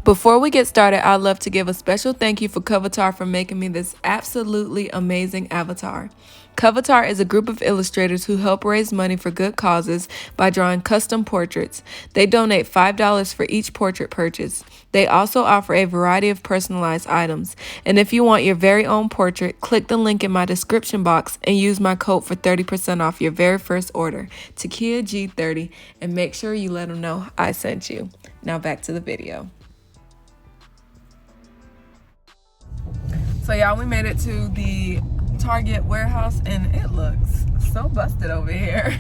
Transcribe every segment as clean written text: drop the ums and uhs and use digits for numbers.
Before we get started, I'd love to give a special thank you for Covatar for making me this absolutely amazing avatar. Covatar is a group of illustrators who help raise money for good causes by drawing custom portraits. They donate $5 for each portrait purchase. They also offer a variety of personalized items. And if you want your very own portrait, click the link in my description box and use my code for 30% off your very first order, Takeag30, and make sure you let them know I sent you. Now back to the video. So y'all, we made it to the Target warehouse and it looks so busted over here.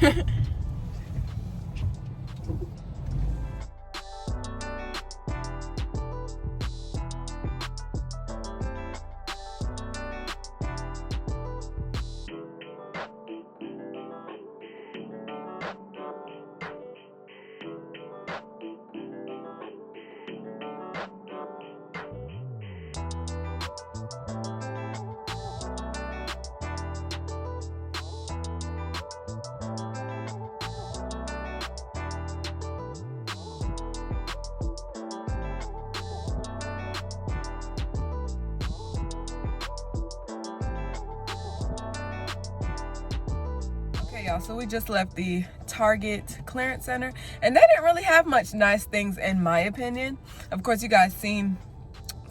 Y'all, so we just left the Target clearance center and they didn't really have much nice things in my opinion. Of course, you guys seen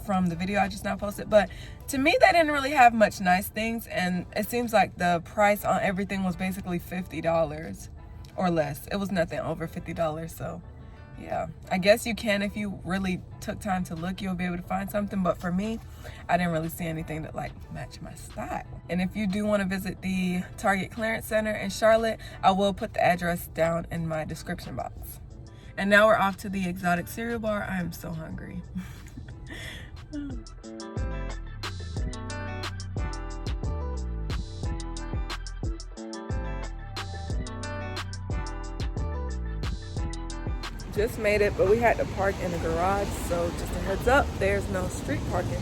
from the video I just now posted, but to me they didn't really have much nice things, and it seems like the price on everything was basically $50 or less. It was nothing over $50. So yeah, I guess you can, if you really took time to look, you'll be able to find something. But for me, I didn't really see anything that like matched my style. And if you do want to visit the Target Clearance Center in Charlotte, I will put the address down in my description box. And now we're off to the exotic cereal bar. I am so hungry. Just made it, but we had to park in the garage, so just a heads up, there's no street parking.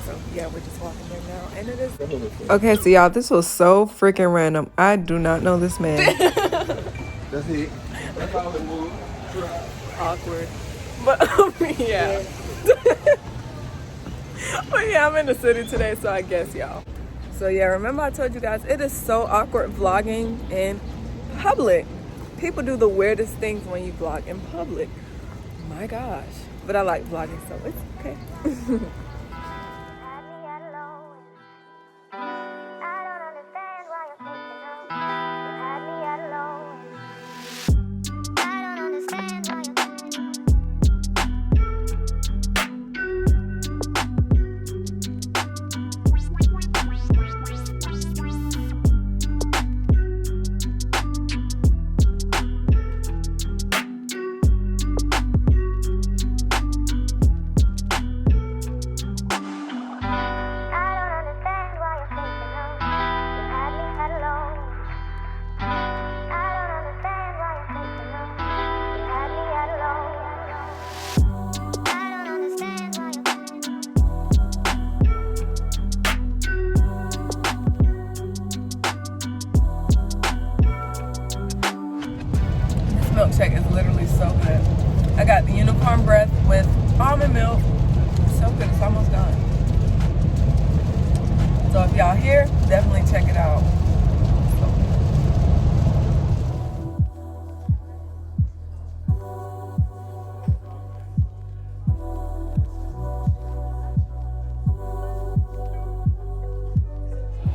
So yeah, we're just walking there now, and it is okay. So y'all, this was so freaking random. I do not know this man. That's it. That's all it was. Awkward, but yeah. But yeah, I'm in the city today, so I guess y'all. So yeah, remember I told you guys it is so awkward vlogging in public. People do the weirdest things when you vlog in public. My gosh. But I like vlogging, so it's okay. Milkshake is literally so good. I got the unicorn breath with almond milk. So good, it's almost done. So if y'all here, definitely check it out.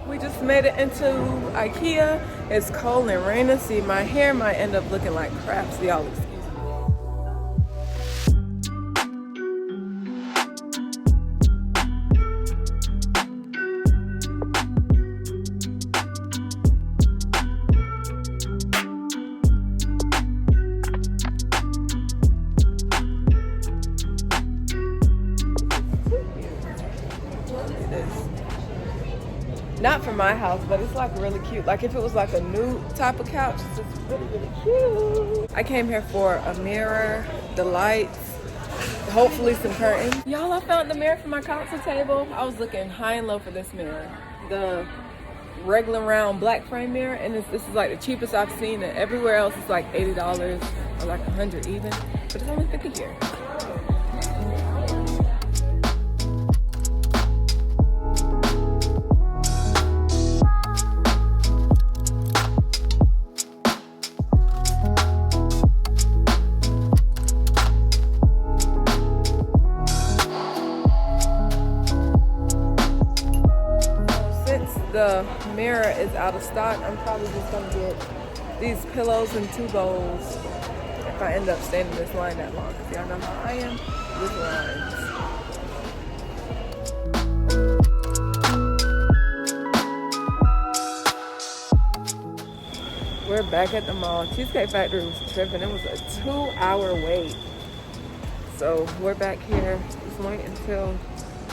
We just made it into Ikea. It's cold and raining. See, my hair might end up looking like crap, so y'all excuse me. Not for my house, but it's like really cute. Like if it was like a new type of couch, it's just really, really cute. I came here for a mirror, the lights, hopefully some curtains. Y'all, I found the mirror for my console table. I was looking high and low for this mirror. The regular round black frame mirror, and this is like the cheapest I've seen, and everywhere else it's like $80 or like $100 even, but it's only $50 here. the mirror is out of stock, I'm probably just gonna get these pillows and 2 bowls if I end up staying in this line that long. Because y'all know how I am with lines. We're back at the mall. Cheesecake Factory was tripping. It was a 2-hour wait. So we're back here. Just wait until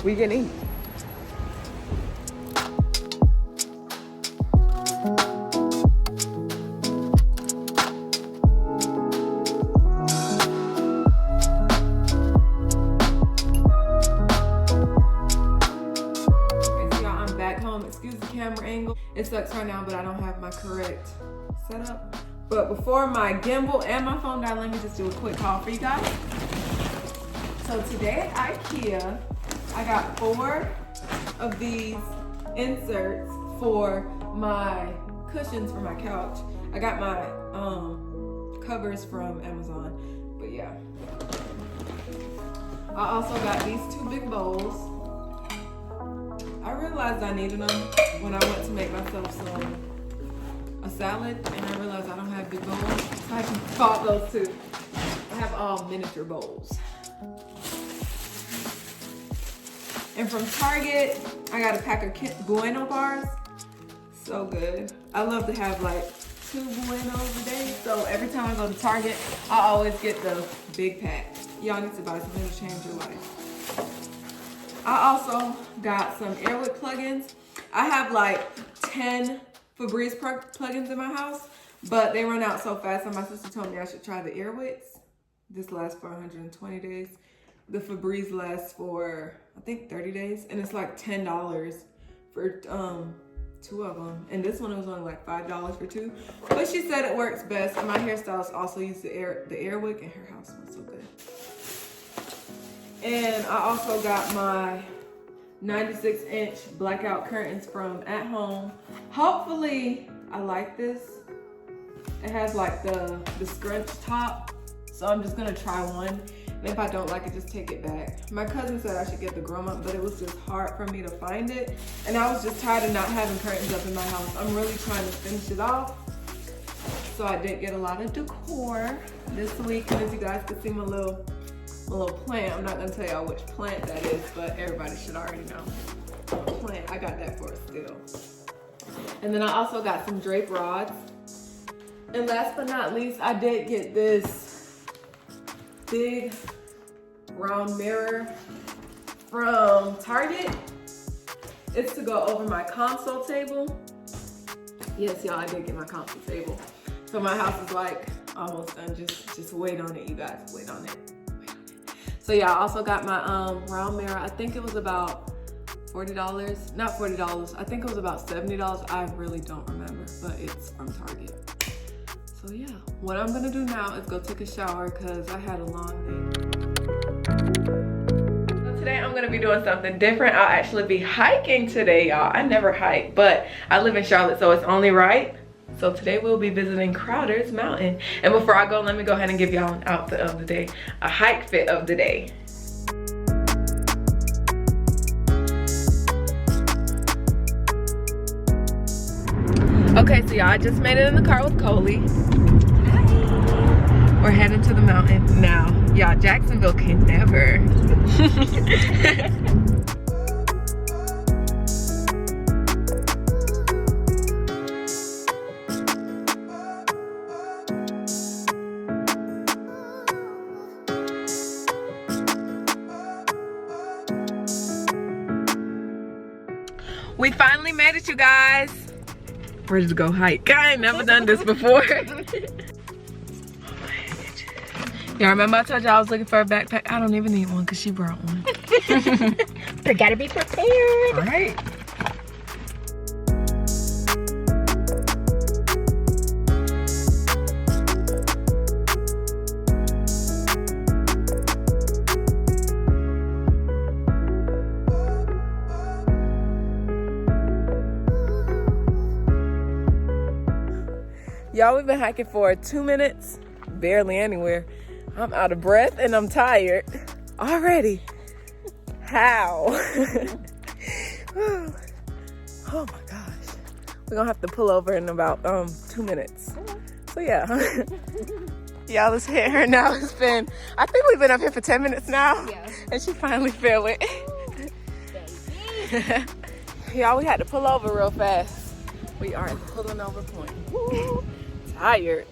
we can eat. Excuse the camera angle. It sucks right now, but I don't have my correct setup. But before my gimbal and my phone die, let me just do a quick haul for you guys. So today at Ikea, I got 4 of these inserts for my cushions for my couch. I got my covers from Amazon, but yeah. I also got these 2 big bowls. I realized I needed them when I went to make myself a salad, and I realized I don't have big bowls, so I just bought those 2. I have all miniature bowls. And from Target, I got a pack of Bueno bars. So good. I love to have like 2 Buenos a day, so every time I go to Target, I always get the big pack. Y'all need to buy some, it'll change your life. I also got some Airwick plugins. I have like 10 Febreze plugins in my house, but they run out so fast, and my sister told me I should try the Airwicks. This lasts for 120 days. The Febreze lasts for, I think, 30 days, and it's like $10 for 2 of them. And this one was only like $5 for 2. But she said it works best, and my hairstylist also used the Airwick, and her house smells so good. And I also got my 96-inch blackout curtains from At Home. Hopefully, I like this. It has like the scrunch top. So I'm just gonna try one. And if I don't like it, just take it back. My cousin said I should get the grown up, but it was just hard for me to find it. And I was just tired of not having curtains up in my house. I'm really trying to finish it off. So I did get a lot of decor this week. And as you guys can see, my little plant. I'm not gonna tell y'all which plant that is, but everybody should already know. Plant, I got that for a steal. And then I also got some drape rods. And last but not least, I did get this big round mirror from Target. It's to go over my console table. Yes, y'all, I did get my console table. So my house is like almost done. Just wait on it, you guys, wait on it. So yeah, I also got my round mirror. I think it was about $40, not $40. I think it was about $70. I really don't remember, but it's from Target. So yeah, what I'm gonna do now is go take a shower because I had a long day. So today I'm gonna be doing something different. I'll actually be hiking today, y'all. I never hike, but I live in Charlotte, so it's only right. So today we'll be visiting Crowder's Mountain. And before I go, let me go ahead and give y'all an outfit of the day, a hike fit of the day. Okay, so y'all, I just made it in the car with Coley. Hi. We're heading to the mountain now. Y'all, Jacksonville can never. We finally made it, you guys. Ready to go hike. I ain't never done this before. Y'all remember I told y'all I was looking for a backpack? I don't even need one because she brought one. You gotta be prepared. All right. Y'all, we've been hiking for 2 minutes, barely anywhere. I'm out of breath and I'm tired already. How? Oh my gosh. We're gonna have to pull over in about 2 minutes. So yeah. Y'all, let's hit her now. It's been, I think we've been up here for 10 minutes now. Yeah. And she finally feel it. Y'all, we had to pull over real fast. We are at the pulling over point. Woo, tired.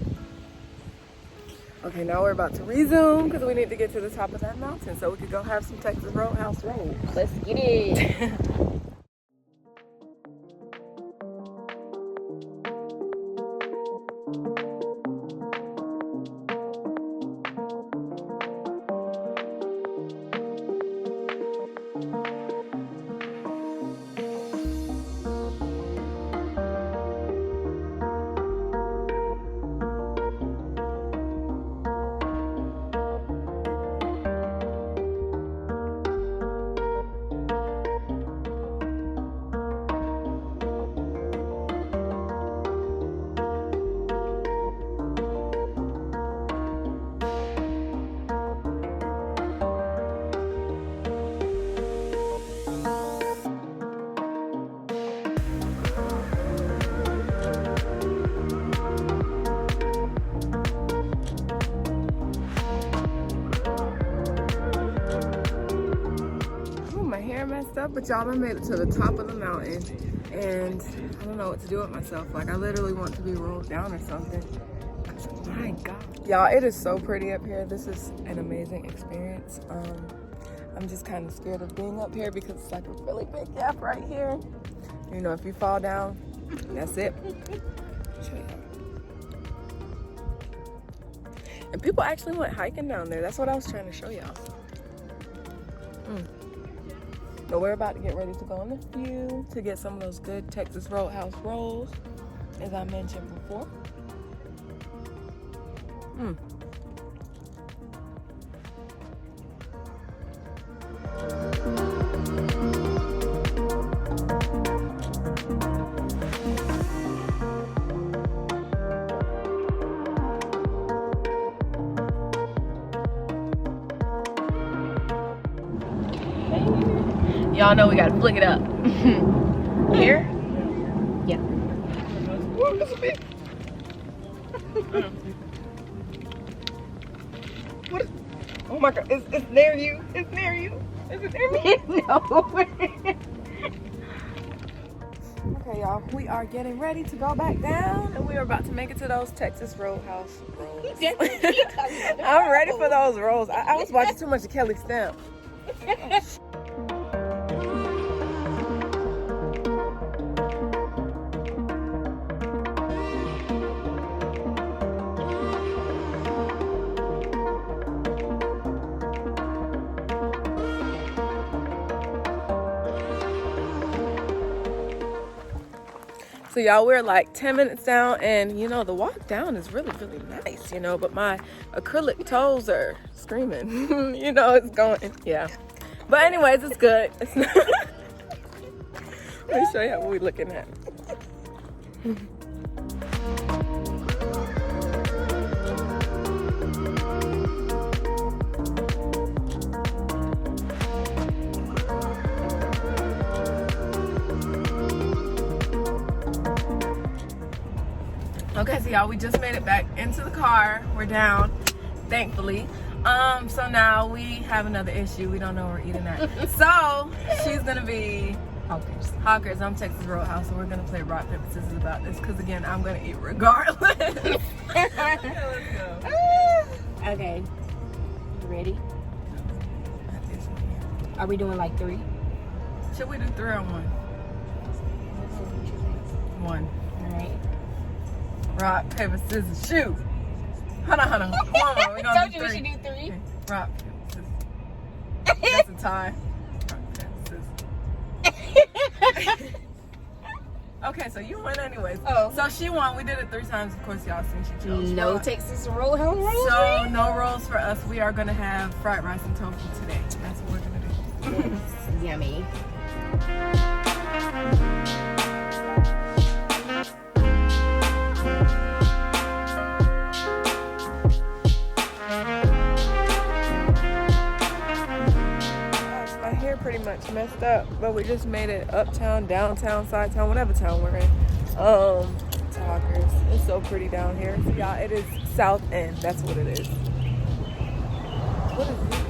Okay, now we're about to resume because we need to get to the top of that mountain so we could go have some Texas Roadhouse rolls. Let's get it. Messed up, but y'all, I made it to the top of the mountain and I don't know what to do with myself. Like, I literally want to be rolled down or something. My God, y'all, it is so pretty up here. This is an amazing experience. I'm just kind of scared of being up here because it's like a really big gap right here. You know, if you fall down, that's it. Show you. And people actually went hiking down there. That's what I was trying to show y'all. But we're about to get ready to go on the view to get some of those good Texas Roadhouse rolls, as I mentioned before. Y'all know we gotta flick it up. Here? Yeah. Whoa, that's a big. What is, oh my God, it's near you. It's near you. Is it near me? No. Okay, y'all, we are getting ready to go back down and we are about to make it to those Texas Roadhouse rolls. I'm ready for those rolls. I was watching too much of Kelly Stamp. So y'all, we're like 10 minutes down and you know, the walk down is really, really nice, you know, but my acrylic toes are screaming. You know, it's going, yeah. But anyways, it's good. It's not. Let me show you what we're looking at. Okay, so y'all, we just made it back into the car. We're down, thankfully. So now we have another issue. We don't know where we're eating at. So she's gonna be Hawkers. I'm Texas Roadhouse, so we're gonna play rock, paper, scissors about this. Cause again, I'm gonna eat regardless. Okay, let's go. Okay. You ready? Are we doing like 3? Should we do 3 or 1? 1. All right. Rock, paper, scissors, shoot. Hold on. Come on, we're gonna do 3. We should do 3. Okay. Rock, paper, scissors. That's a tie. Rock, paper, scissors. Okay, so you win anyways. Oh. So she won. We did it 3 times. Of course, y'all seen she chose. No Texas Roadhouse rolls. So no rolls for us. We are gonna have fried rice and tofu today. That's what we're gonna do. Yummy. Pretty much messed up, but we just made it uptown, downtown, side town, whatever town we're in. Talkers. It's so pretty down here. So y'all, it is South End. That's what it is. What is this?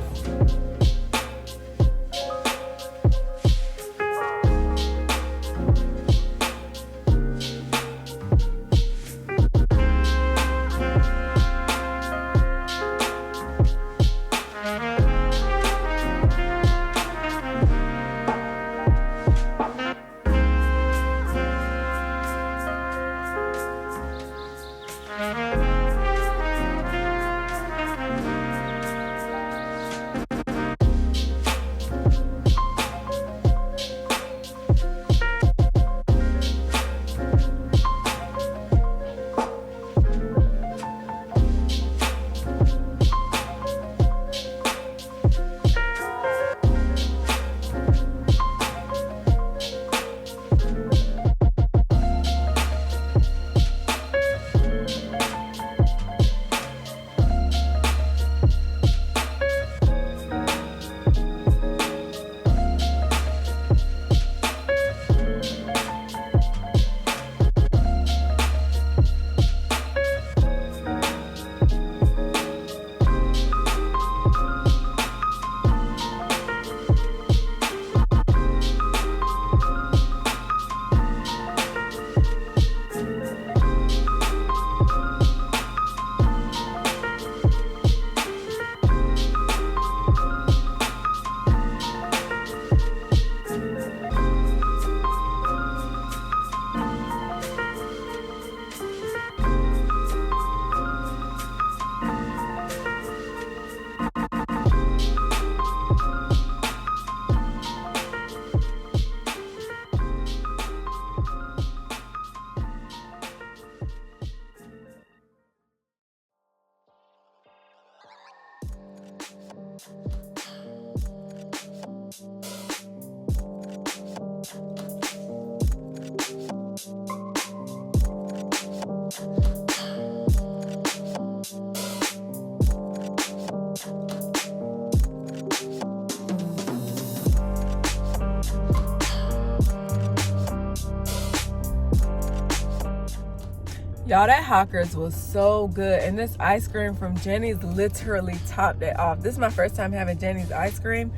Y'all, that Hawkers was so good. And this ice cream from Jenis literally topped it off. This is my first time having Jenis ice cream.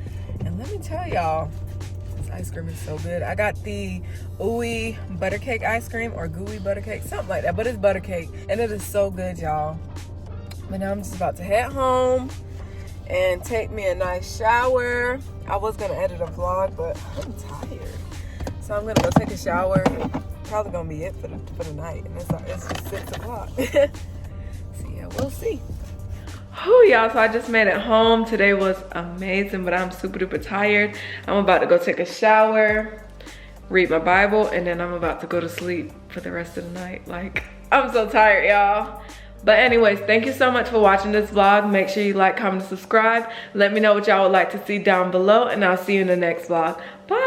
And let me tell y'all, this ice cream is so good. I got the ooey butter cake ice cream, or gooey butter cake, something like that. But it's butter cake. And it is so good, y'all. But now I'm just about to head home and take me a nice shower. I was going to edit a vlog, but I'm tired. So I'm going to go take a shower. Probably gonna be it for the night, and it's just 6 o'clock. So yeah, we'll see. Oh y'all, so I just made it home. Today was amazing, but I'm super duper tired. I'm about to go take a shower, read my Bible, and then I'm about to go to sleep for the rest of the night. Like, I'm so tired, y'all. But anyways, thank you so much for watching this vlog. Make sure you like, comment, and subscribe. Let me know what y'all would like to see down below, and I'll see you in the next vlog. Bye.